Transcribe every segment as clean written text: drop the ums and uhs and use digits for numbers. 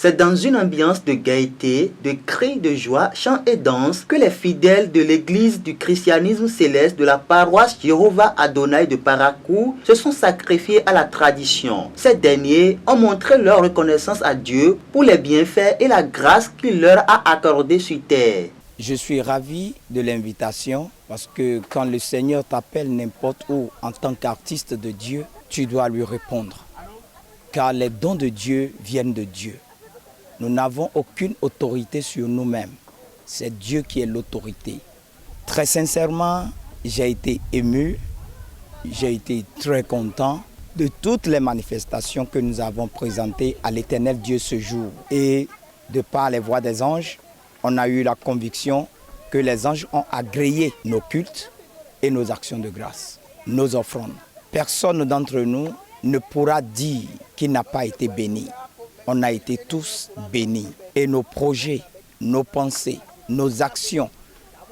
C'est dans une ambiance de gaieté, de cris de joie, chants et danses que les fidèles de l'église du christianisme céleste de la paroisse Jéhovah Adonai de Parakou se sont sacrifiés à la tradition. Ces derniers ont montré leur reconnaissance à Dieu pour les bienfaits et la grâce qu'il leur a accordée sur terre. Je suis ravi de l'invitation parce que quand le Seigneur t'appelle n'importe où en tant qu'artiste de Dieu, tu dois lui répondre. Car les dons de Dieu viennent de Dieu. Nous n'avons aucune autorité sur nous-mêmes. C'est Dieu qui est l'autorité. Très sincèrement, j'ai été ému, j'ai été très content de toutes les manifestations que nous avons présentées à l'Éternel Dieu ce jour. Et de par les voix des anges, on a eu la conviction que les anges ont agréé nos cultes et nos actions de grâce, nos offrandes. Personne d'entre nous ne pourra dire qu'il n'a pas été béni. On a été tous bénis. Et nos projets, nos pensées, nos actions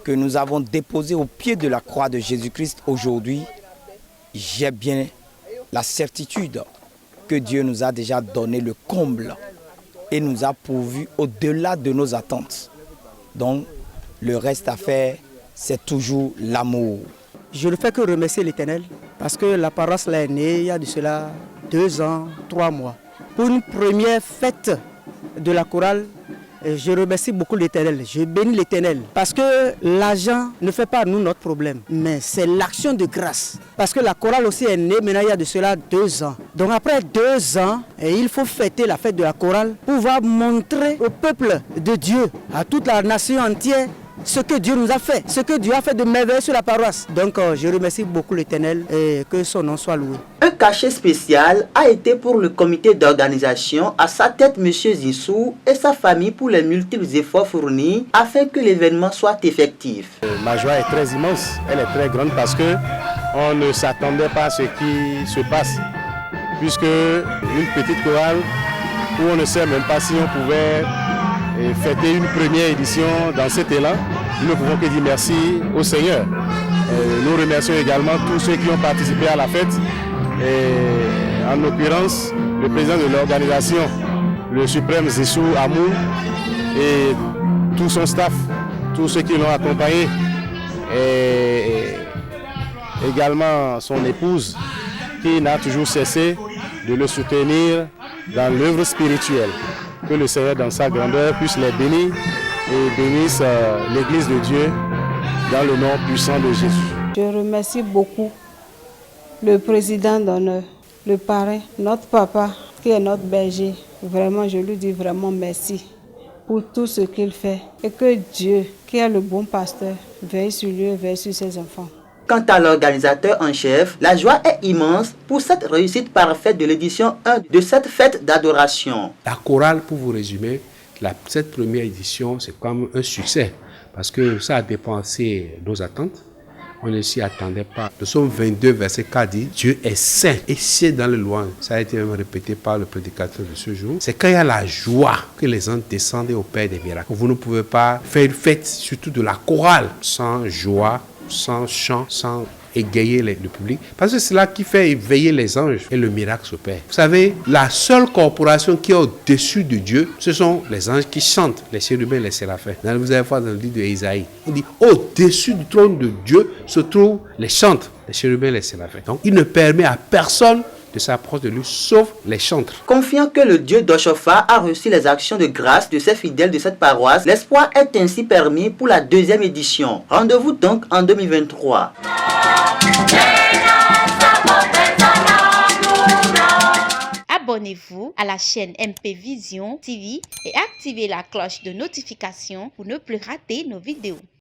que nous avons déposées au pied de la croix de Jésus-Christ aujourd'hui, j'ai bien la certitude que Dieu nous a déjà donné le comble et nous a pourvu au-delà de nos attentes. Donc, le reste à faire, c'est toujours l'amour. Je ne fais que remercier l'Éternel parce que la paroisse là est née il y a de cela 2 ans, 3 mois. Pour une première fête de la chorale, je remercie beaucoup l'Éternel, je bénis l'Éternel parce que l'argent ne fait pas nous notre problème, mais c'est l'action de grâce. Parce que la chorale aussi est née maintenant il y a de cela 2 ans. Donc après 2 ans, il faut fêter la fête de la chorale pour pouvoir montrer au peuple de Dieu, à toute la nation entière, ce que Dieu nous a fait, ce que Dieu a fait de merveilleux sur la paroisse. Donc je remercie beaucoup l'Éternel et que son nom soit loué. Un cachet spécial a été pour le comité d'organisation, à sa tête M. Zissou et sa famille pour les multiples efforts fournis afin que l'événement soit effectif. Ma joie est très immense, elle est très grande parce que on ne s'attendait pas à ce qui se passe. Puisque une petite chorale où on ne sait même pas si on pouvait fêter une première édition dans cet élan, nous ne pouvons que dire merci au Seigneur. Nous remercions également tous ceux qui ont participé à la fête, et en l'occurrence le président de l'organisation, le suprême Zissou Amour, et tout son staff, tous ceux qui l'ont accompagné, et également son épouse qui n'a toujours cessé de le soutenir dans l'œuvre spirituelle. Que le Seigneur dans sa grandeur puisse les bénir et bénisse l'Église de Dieu dans le nom puissant de Jésus. Je remercie beaucoup le président d'honneur, le parrain, notre papa qui est notre berger. Vraiment, je lui dis vraiment merci pour tout ce qu'il fait. Et que Dieu, qui est le bon pasteur, veille sur lui et veille sur ses enfants. Quant à l'organisateur en chef, la joie est immense pour cette réussite parfaite de l'édition 1 de cette fête d'adoration. La chorale, pour vous résumer, cette première édition, c'est comme un succès parce que ça a dépassé nos attentes. On ne s'y attendait pas. Le psaume 22, verset 4 dit « Dieu est saint et c'est dans le loin ». Ça a été même répété par le prédicateur de ce jour. C'est quand il y a la joie que les anges descendent au Père des miracles. Vous ne pouvez pas faire une fête, surtout de la chorale, sans joie, sans chant, sans égayer le public. Parce que c'est là qui fait éveiller les anges et le miracle s'opère. Vous savez, la seule corporation qui est au-dessus de Dieu, ce sont les anges qui chantent, les chérubins et les séraphins. Vous allez voir dans le livre d'Ésaïe, on dit au-dessus du trône de Dieu se trouvent les chantres, les chérubins et les séraphins. Donc il ne permet à personne de s'approcher de lui, sauf les chantres. Confiant que le Dieu d'Oshofa a reçu les actions de grâce de ses fidèles de cette paroisse, l'espoir est ainsi permis pour la 2e édition. Rendez-vous donc en 2023. Abonnez-vous à la chaîne MP Vision TV et activez la cloche de notification pour ne plus rater nos vidéos.